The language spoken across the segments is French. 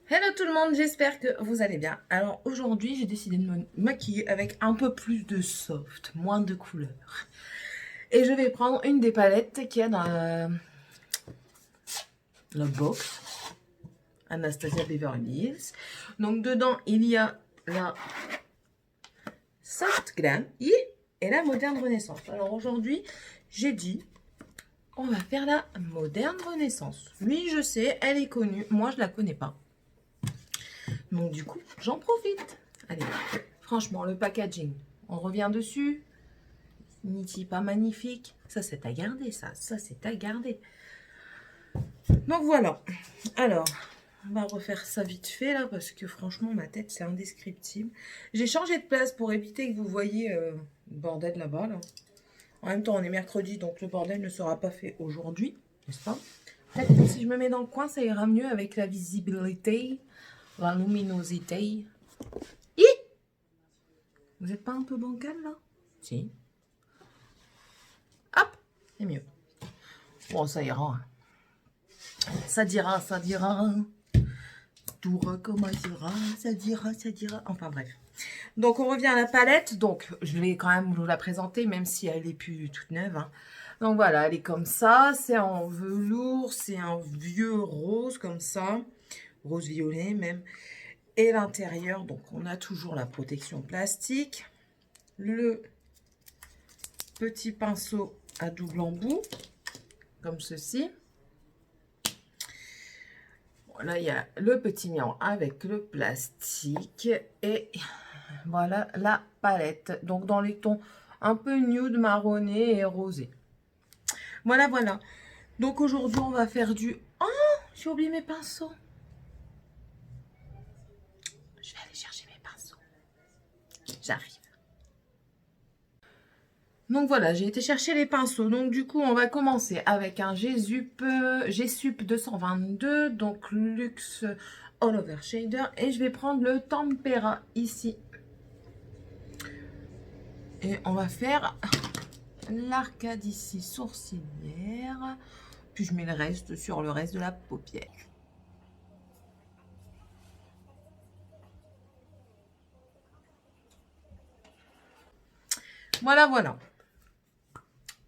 Hello tout le monde, j'espère que vous allez bien. Alors aujourd'hui, j'ai décidé de me maquiller avec un peu plus de soft, moins de couleurs. Et je vais prendre une des palettes qu'il y a dans la box Anastasia Beverly Hills. Donc dedans, il y a la Soft Glam et la Moderne Renaissance. Alors aujourd'hui, j'ai dit, on va faire la Moderne Renaissance. Oui, je sais, elle est connue, moi je la connais pas. Donc du coup, j'en profite. Allez, franchement, le packaging, on revient dessus. Niti, pas magnifique. Ça, c'est à garder, ça. Ça, c'est à garder. Donc voilà. Alors, on va refaire ça vite fait, là, parce que franchement, ma tête, c'est indescriptible. J'ai changé de place pour éviter que vous voyez le bordel là-bas, là. En même temps, on est mercredi, donc le bordel ne sera pas fait aujourd'hui, n'est-ce pas? Peut-être que si je me mets dans le coin, ça ira mieux avec la visibilité, la luminosité. Hi! Vous n'êtes pas un peu bancal, là? Si. Hop, c'est mieux. Bon, ça ira. Ça dira, ça dira. Tout recommencera, ça dira, ça dira. Enfin bref. Donc on revient à la palette. Donc je vais quand même vous la présenter, même si elle est plus toute neuve. Hein. Donc voilà, elle est comme ça. C'est en velours, c'est un vieux rose comme ça. Rose violet même. Et l'intérieur, donc on a toujours la protection plastique. Le petit pinceau à double embout, comme ceci. Là, il y a le petit miroir avec le plastique et voilà la palette. Donc, dans les tons un peu nude, marronné et rosé. Voilà, voilà. Donc, aujourd'hui, on va faire du... Oh, j'ai oublié mes pinceaux. Je vais aller chercher mes pinceaux. J'arrive. Donc voilà, j'ai été chercher les pinceaux. Donc du coup, on va commencer avec un G-Sup 222, donc Luxe All Over Shader. Et je vais prendre le Tempera ici. Et on va faire l'arcade ici sourcilière. Puis je mets le reste sur le reste de la paupière. Voilà, voilà.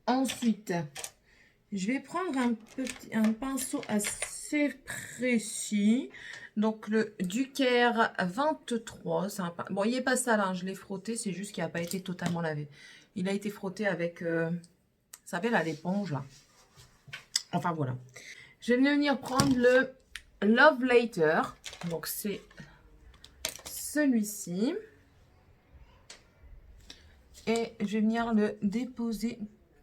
Ensuite, je vais prendre un pinceau assez précis. Donc, le Ducaire 23. Bon, il n'est pas sale, hein, je l'ai frotté. C'est juste qu'il n'a pas été totalement lavé. Il a été frotté avec, ça s'appelle à l'éponge, là. Enfin, voilà. Je vais venir prendre le Love Later. Donc, c'est celui-ci. Et je vais venir le déposer.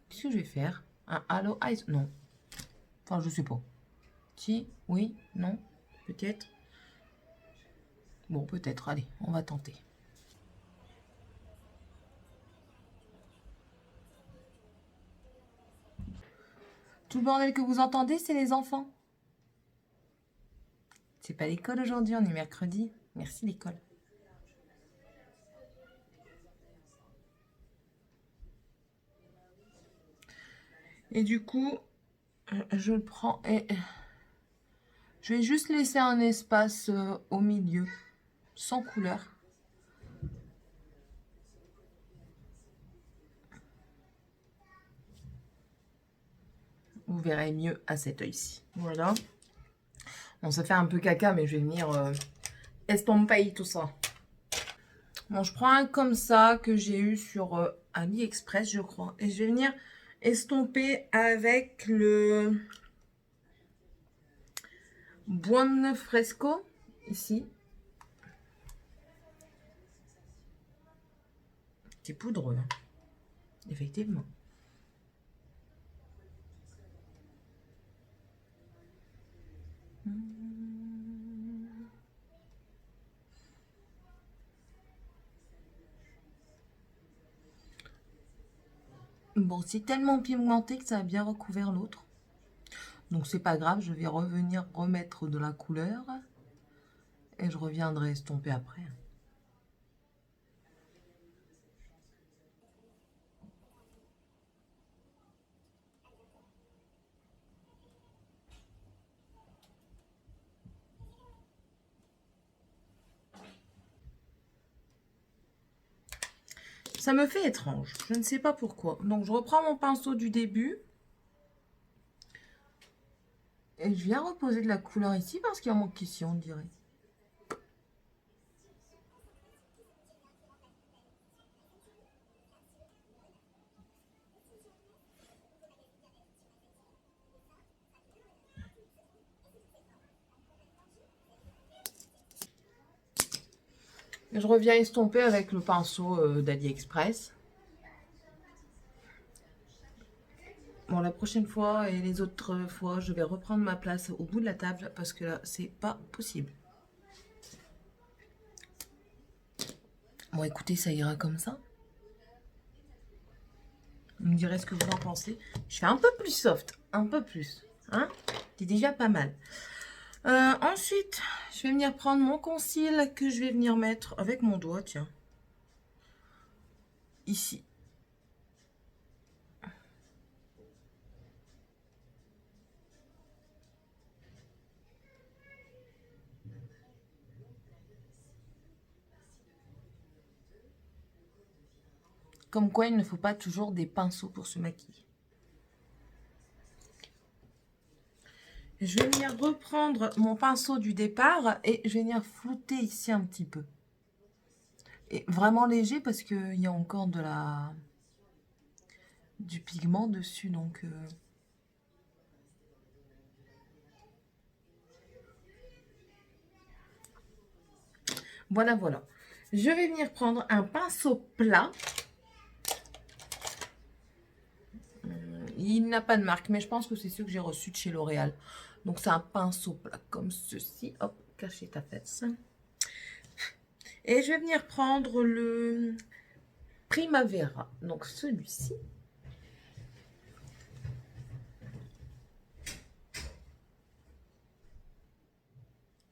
Qu'est-ce que je vais faire? Un Halo Eyes? Non. Enfin, je sais pas. Si? Oui? Non? Peut-être? Bon, peut-être. Allez, on va tenter. Tout le bordel que vous entendez, c'est les enfants. C'est pas l'école aujourd'hui, on est mercredi. Merci l'école. Et du coup, je le prends et je vais juste laisser un espace au milieu, sans couleur. Vous verrez mieux à cet œil-ci. Voilà. Bon, ça fait un peu caca, mais je vais venir estomper tout ça. Bon, je prends un comme ça que j'ai eu sur AliExpress, je crois. Et je vais venir estomper avec le Buon Fresco, ici. C'est poudreux, hein. Effectivement. Bon, c'est tellement pigmenté que ça a bien recouvert l'autre. Donc, c'est pas grave, je vais revenir remettre de la couleur. Et je reviendrai estomper après. Ça me fait étrange. Je ne sais pas pourquoi. Donc, je reprends mon pinceau du début. Et je viens reposer de la couleur ici parce qu'il y a manque ici, on dirait. Je reviens estomper avec le pinceau d'AliExpress. Bon, la prochaine fois et les autres fois, je vais reprendre ma place au bout de la table parce que là, c'est pas possible. Bon, écoutez, ça ira comme ça. Vous me direz ce que vous en pensez. Je fais un peu plus soft, un peu plus. Hein? C'est déjà pas mal. Ensuite, je vais venir prendre mon conceal que je vais venir mettre avec mon doigt, tiens. Ici. Comme quoi, il ne faut pas toujours des pinceaux pour se maquiller. Je vais venir reprendre mon pinceau du départ et je vais venir flouter ici un petit peu. Et vraiment léger parce qu'il y a encore du pigment dessus. Donc, voilà, voilà. Je vais venir prendre un pinceau plat. Il n'a pas de marque, mais je pense que c'est ce que j'ai reçu de chez L'Oréal. Donc, c'est un pinceau plat comme ceci. Hop, cacher ta fesse. Et je vais venir prendre le Primavera. Donc, celui-ci.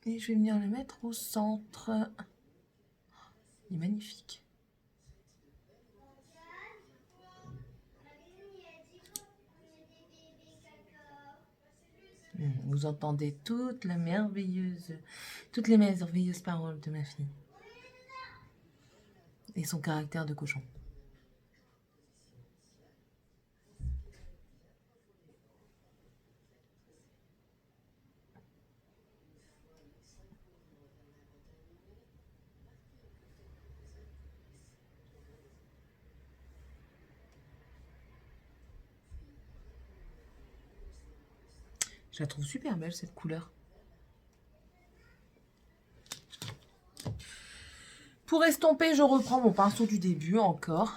Et je vais venir le mettre au centre. Il est magnifique. Vous entendez toutes les merveilleuses paroles de ma fille. Et son caractère de cochon. Je la trouve super belle, cette couleur. Pour estomper, je reprends mon pinceau du début encore.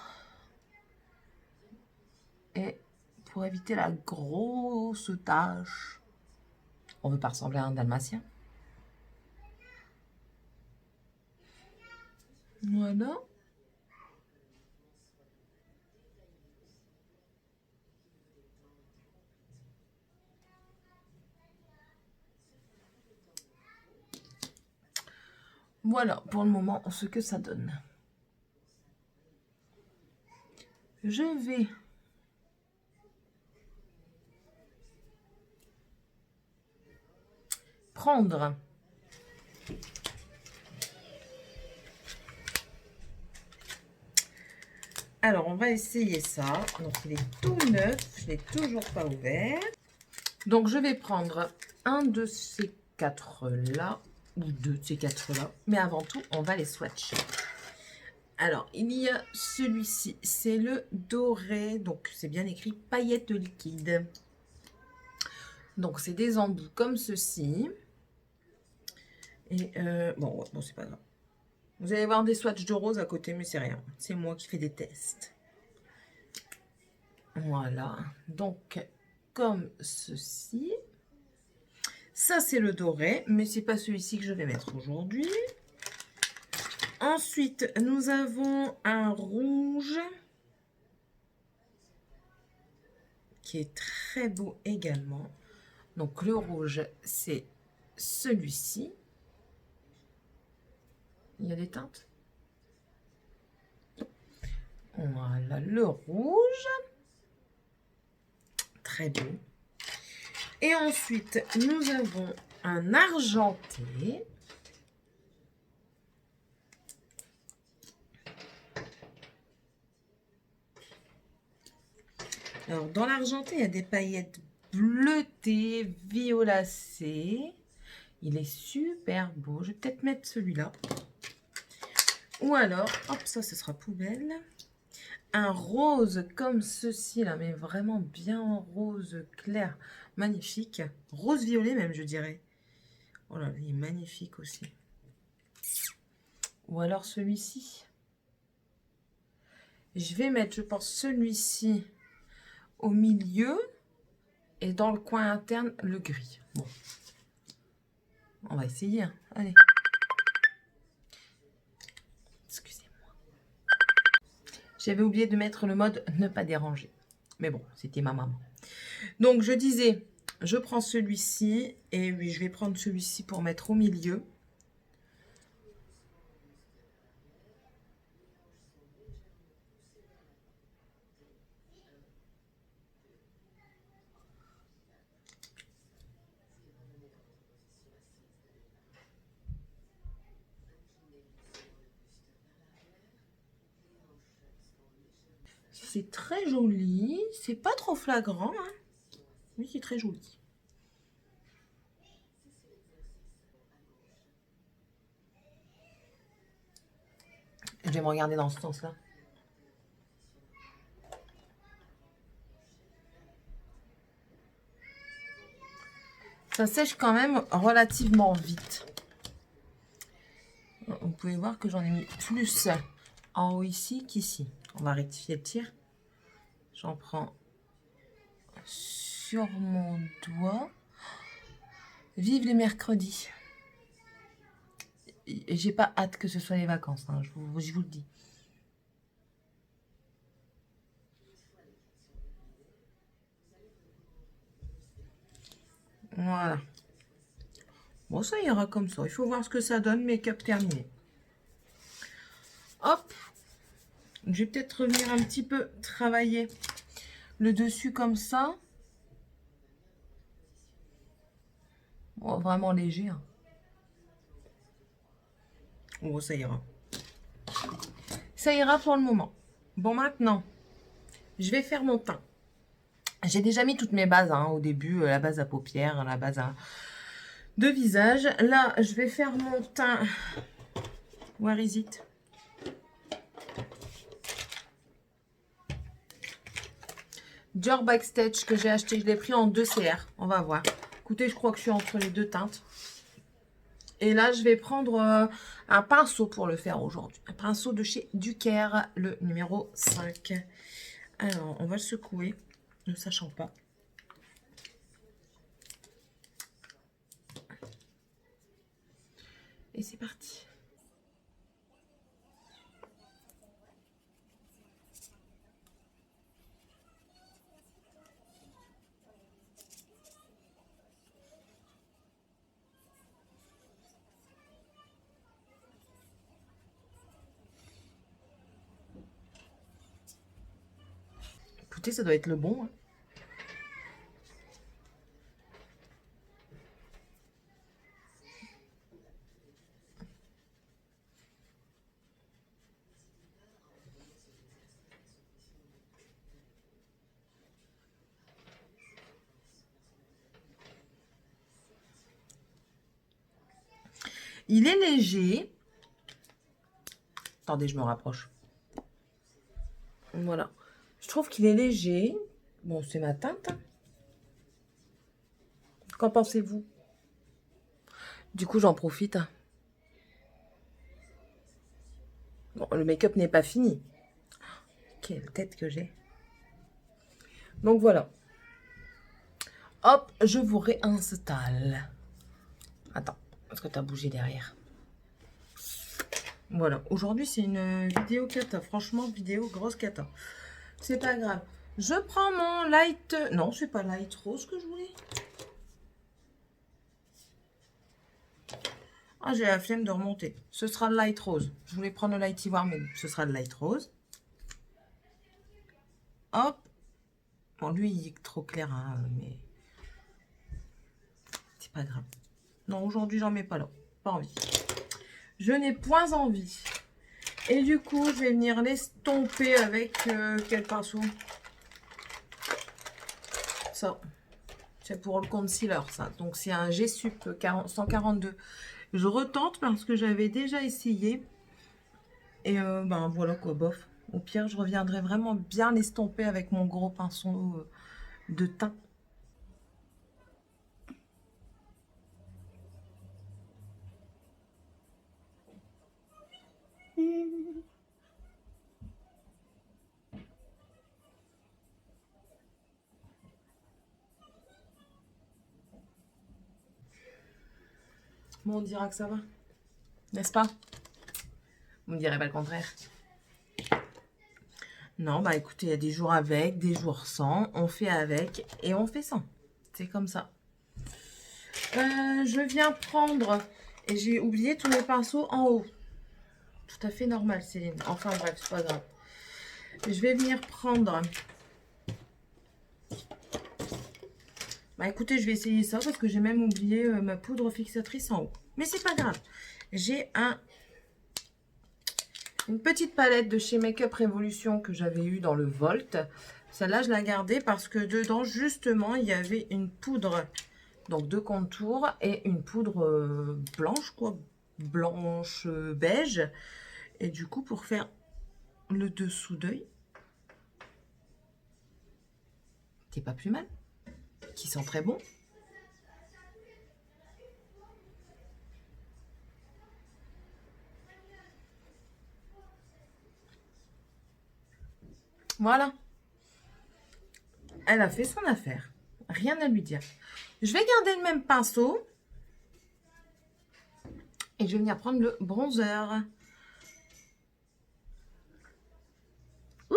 Et pour éviter la grosse tache, on ne veut pas ressembler à un dalmatien. Voilà. Voilà pour le moment ce que ça donne. Je vais prendre alors on va essayer ça. Donc il est tout neuf, je l'ai toujours pas ouvert. Donc je vais prendre un de ces quatre là ou deux de ces quatre là, mais avant tout on va les swatcher. Alors il y a celui-ci, c'est le doré, donc c'est bien écrit paillettes liquides. Donc c'est des embouts comme ceci. Et bon c'est pas grave. Vous allez voir des swatchs de rose à côté, mais c'est rien. C'est moi qui fais des tests. Voilà. Donc, comme ceci. Ça, c'est le doré, mais c'est pas celui-ci que je vais mettre aujourd'hui. Ensuite, nous avons un rouge qui est très beau également. Donc, le rouge, c'est celui-ci. Il y a des teintes. Voilà, le rouge. Très beau. Et ensuite, nous avons un argenté. Alors, dans l'argenté, il y a des paillettes bleutées, violacées. Il est super beau. Je vais peut-être mettre celui-là. Ou alors, hop, ça, ce sera poubelle. Un rose comme ceci, là, mais vraiment bien rose clair. Magnifique. Rose violet même, je dirais. Oh là, il est magnifique aussi. Ou alors celui-ci. Je vais mettre, je pense, celui-ci au milieu. Et dans le coin interne, le gris. Bon. On va essayer. Hein. Allez. Excusez-moi. J'avais oublié de mettre le mode ne pas déranger. Mais bon, c'était ma maman. Donc, je disais, je prends celui-ci. Et oui, je vais prendre celui-ci pour mettre au milieu. C'est très joli. C'est pas trop flagrant. Hein. Oui, c'est très joli. Je vais me regarder dans ce sens-là. Ça sèche quand même relativement vite. Vous pouvez voir que j'en ai mis plus en haut ici qu'ici. On va rectifier le tir. J'en prends sur mon doigt. Vive les mercredis. J'ai pas hâte que ce soit les vacances, hein, je vous le dis. Voilà. Bon, ça ira comme ça. Il faut voir ce que ça donne. Make-up terminé. Hop. Je vais peut-être revenir un petit peu travailler le dessus comme ça. Bon, vraiment léger. Hein. Bon, ça ira. Ça ira pour le moment. Bon, maintenant, je vais faire mon teint. J'ai déjà mis toutes mes bases hein, au début. La base à paupières, la base de visage. Là, je vais faire mon teint. Where is it? Dior Backstage que j'ai acheté. Je l'ai pris en 2 CR. On va voir. Écoutez, je crois que je suis entre les deux teintes. Et là, je vais prendre un pinceau pour le faire aujourd'hui. Un pinceau de chez Duker, le numéro 5. Alors, on va le secouer, ne sachant pas. Et c'est parti. Écoutez, ça doit être le bon. Hein. Il est léger. Attendez, je me rapproche. Voilà. Je trouve qu'il est léger. Bon, c'est ma teinte. Qu'en pensez-vous? Du coup, j'en profite. Bon, le make-up n'est pas fini. Quelle tête que j'ai. Donc, voilà. Hop, je vous réinstalle. Attends, parce que tu as bougé derrière. Voilà, aujourd'hui c'est une vidéo cata, franchement vidéo grosse cata. C'est pas grave. Je prends mon light... Non, c'est pas light rose que je voulais. Ah, j'ai la flemme de remonter. Ce sera le light rose. Je voulais prendre le light ivoire, mais ce sera le light rose. Hop. Bon, lui, il est trop clair, hein, mais... C'est pas grave. Non, aujourd'hui, j'en mets pas là. Pas envie. Je n'ai point envie. Et du coup, je vais venir l'estomper avec quel pinceau? ça. C'est pour le concealer, ça. Donc, c'est un G-Sup 142. Je retente parce que j'avais déjà essayé. Et ben voilà quoi, bof. Au pire, je reviendrai vraiment bien l'estomper avec mon gros pinceau de teint. Bon, on dira que ça va. N'est-ce pas? Vous me direz pas le contraire. Non, bah écoutez, il y a des jours avec, des jours sans. On fait avec et on fait sans. C'est comme ça. Je viens prendre... Et j'ai oublié tous mes pinceaux en haut. Tout à fait normal, Céline. Enfin bref, c'est pas grave. Je vais venir prendre... Bah écoutez, je vais essayer ça parce que j'ai même oublié ma poudre fixatrice en haut. Mais c'est pas grave. J'ai une petite palette de chez Make Up Révolution que j'avais eue dans le Volt. Celle-là, je l'ai gardée parce que dedans, justement, il y avait une poudre donc de contour et une poudre blanche, quoi. Blanche beige. Et du coup, pour faire le dessous d'œil, c'est pas plus mal. Qui sent très bon. Voilà. Elle a fait son affaire. Rien à lui dire. Je vais garder le même pinceau. Et je vais venir prendre le bronzer. Ouh!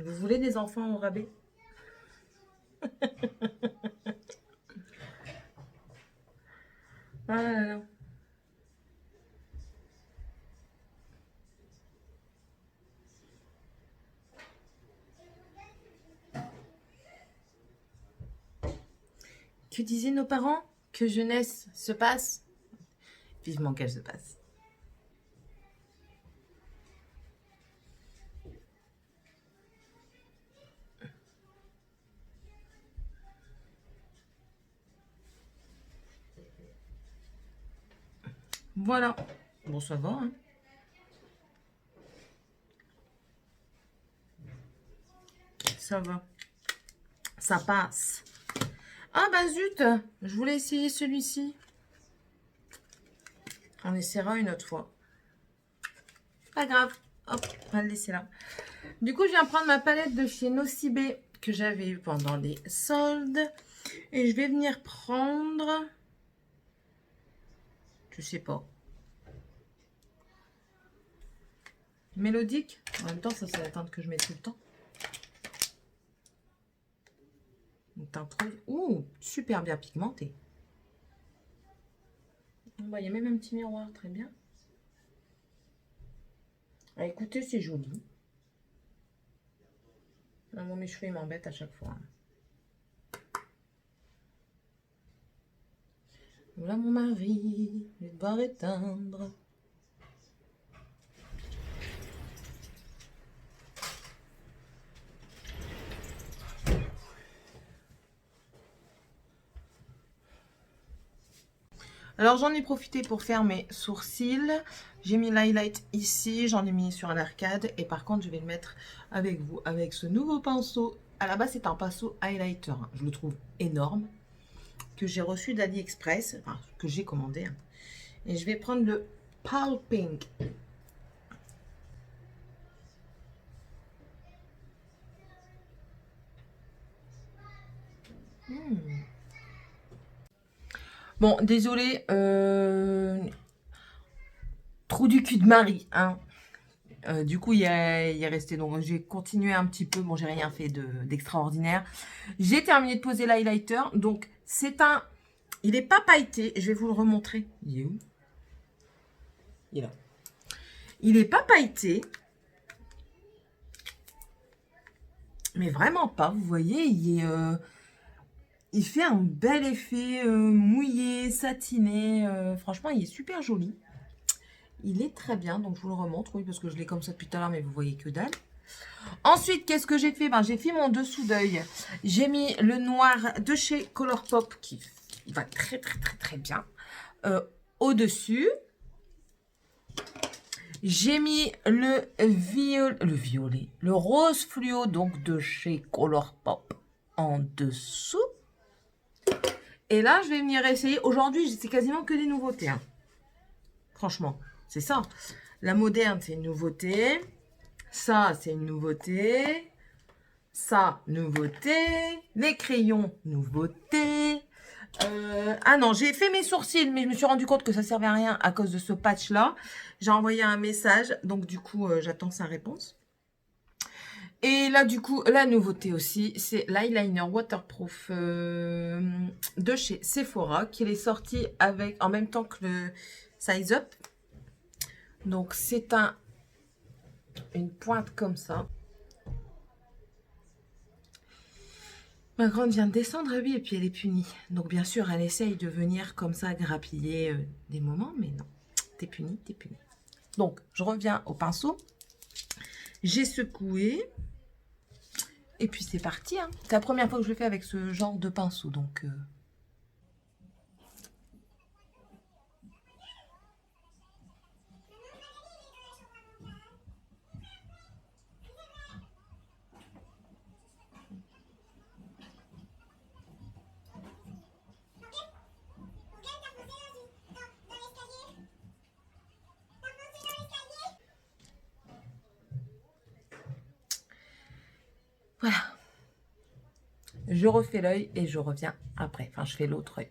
Vous voulez des enfants au rabais? Ah là là. Que disaient nos parents? Que jeunesse se passe? Vivement qu'elle se passe. Voilà. Bon, ça va, hein. Ça va. Ça passe. Ah bah zut, je voulais essayer celui-ci. On essaiera une autre fois. Pas grave. Hop, on va le laisser là. Du coup, je viens prendre ma palette de chez Nocibé que j'avais eu pendant les soldes. Et je vais venir prendre... Je sais pas. Mélodique. En même temps, ça c'est la teinte que je mets tout le temps. Une teinte rose. Ouh, super bien pigmentée. Bah, il y a même un petit miroir, très bien. Ah, écoutez, c'est joli. Ah, bon, mes cheveux, ils m'embêtent à chaque fois. Voilà mon mari, je vais devoir éteindre. Alors j'en ai profité pour faire mes sourcils. J'ai mis l'highlight ici, j'en ai mis sur l'arcade. Et par contre, je vais le mettre avec vous, avec ce nouveau pinceau. À la base, c'est un pinceau highlighter. Hein. Je le trouve énorme. Que j'ai reçu d'AliExpress. Enfin, que j'ai commandé. Hein. Et je vais prendre le Pale Pink. Bon, désolé. Trou du cul de Marie. Hein. Du coup, il est resté. Donc, j'ai continué un petit peu. Bon, j'ai rien fait d'extraordinaire. J'ai terminé de poser l'highlighter. Donc, c'est un... Il n'est pas pailleté. Je vais vous le remontrer. Il est où? Il est là. Il n'est pas pailleté. Mais vraiment pas. Vous voyez, il fait un bel effet mouillé, satiné. Franchement, il est super joli. Il est très bien. Donc, je vous le remontre. Oui, parce que je l'ai comme ça depuis tout à l'heure, mais vous voyez que dalle. Ensuite, qu'est-ce que j'ai fait? Ben, j'ai fait mon dessous d'œil. J'ai mis le noir de chez Colourpop qui va très, très, très, très bien. Au-dessus, j'ai mis le violet, le rose fluo, donc de chez Colourpop en dessous. Et là, je vais venir essayer. Aujourd'hui, c'est quasiment que des nouveautés. Hein. Franchement, c'est ça. La moderne, c'est une nouveauté. Ça, c'est une nouveauté. Ça, nouveauté. Les crayons, nouveauté. Ah non, j'ai fait mes sourcils, mais je me suis rendu compte que ça servait à rien à cause de ce patch-là. J'ai envoyé un message, donc du coup, j'attends sa réponse. Et là, du coup, la nouveauté aussi, c'est l'eyeliner waterproof de chez Sephora, qui est sorti avec, en même temps que le Size Up. Donc, c'est une pointe comme ça. Ma grande vient de descendre, oui, et puis elle est punie. Donc, bien sûr, elle essaye de venir comme ça grappiller des moments, mais non. T'es punie, t'es punie. Donc, je reviens au pinceau. J'ai secoué. Et puis, c'est parti. Hein. C'est la première fois que je le fais avec ce genre de pinceau, donc... Voilà. Je refais l'œil et je reviens après. Enfin, je fais l'autre œil.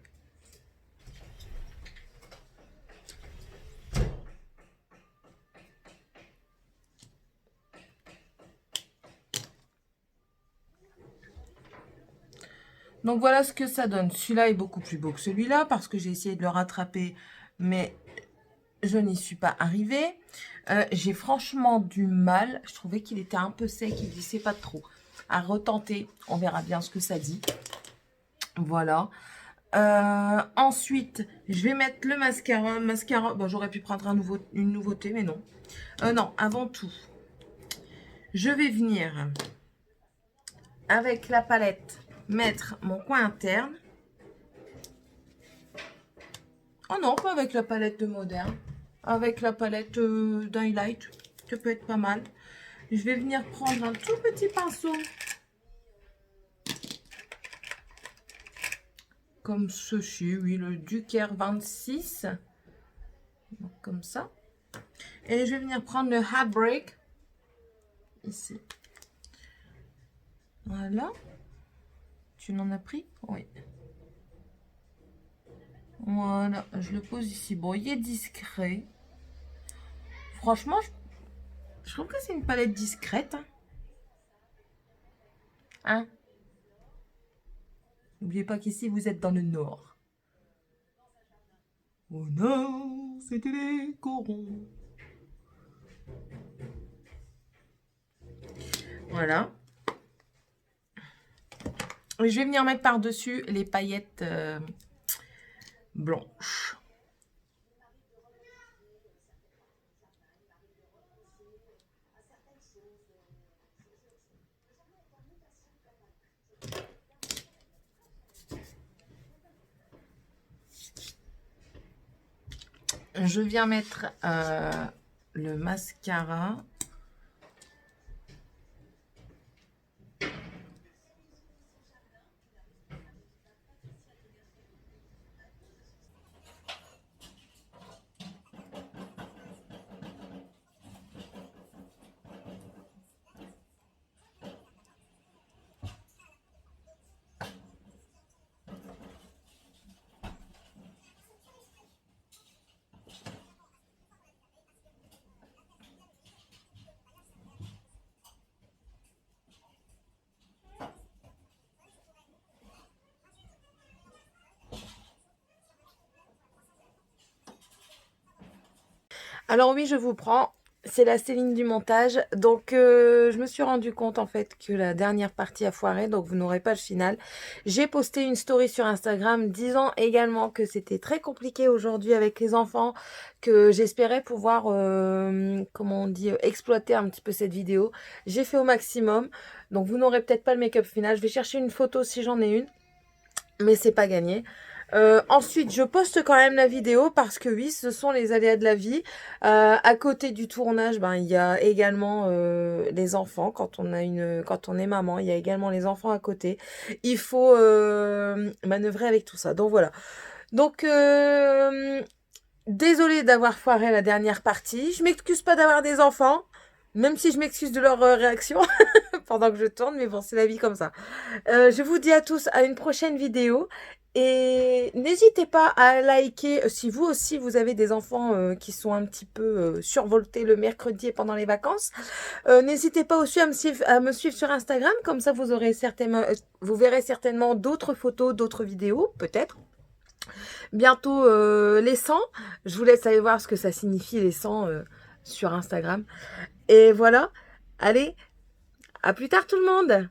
Donc, voilà ce que ça donne. Celui-là est beaucoup plus beau que celui-là parce que j'ai essayé de le rattraper, mais je n'y suis pas arrivée. J'ai franchement du mal. Je trouvais qu'il était un peu sec. Il glissait pas trop. À retenter. On verra bien ce que ça dit. Voilà. Ensuite, je vais mettre le mascara. Mascara, bon, j'aurais pu prendre une nouveauté, mais non. Non, avant tout, je vais venir avec la palette mettre mon coin interne. Oh non, pas avec la palette de Moderne. Avec la palette d'highlight. Ça peut être pas mal. Je vais venir prendre un tout petit pinceau. Comme ceci, oui, le Ducaire 26. Donc, comme ça. Et je vais venir prendre le Heartbreak. Ici. Voilà. Tu n'en as pris? Oui. Voilà, je le pose ici. Bon, il est discret. Franchement, je trouve que c'est une palette discrète. Hein? N'oubliez pas qu'ici, vous êtes dans le nord. Au nord, c'était les corons. Voilà. Et je vais venir mettre par-dessus les paillettes blanches. Je viens mettre le mascara. Alors oui, je vous prends. C'est la Céline du montage. Donc, je me suis rendu compte en fait que la dernière partie a foiré. Donc, vous n'aurez pas le final. J'ai posté une story sur Instagram disant également que c'était très compliqué aujourd'hui avec les enfants. Que j'espérais pouvoir, comment on dit, exploiter un petit peu cette vidéo. J'ai fait au maximum. Donc, vous n'aurez peut-être pas le make-up final. Je vais chercher une photo si j'en ai une. Mais c'est pas gagné. Ensuite, je poste quand même la vidéo parce que oui, ce sont les aléas de la vie. À côté du tournage, ben il y a également les enfants. Quand on est maman, il y a également les enfants à côté. Il faut manœuvrer avec tout ça. Donc voilà. Donc désolée d'avoir foiré la dernière partie. Je m'excuse pas d'avoir des enfants, même si je m'excuse de leur réaction pendant que je tourne. Mais bon, c'est la vie comme ça. Je vous dis à tous à une prochaine vidéo. Et n'hésitez pas à liker si vous aussi vous avez des enfants qui sont un petit peu survoltés le mercredi et pendant les vacances. N'hésitez pas aussi à me suivre sur Instagram, comme ça vous aurez certainement, vous verrez certainement d'autres photos, d'autres vidéos, peut-être. Bientôt les 100. Je vous laisse aller voir ce que ça signifie les 100 sur Instagram. Et voilà. Allez, à plus tard tout le monde.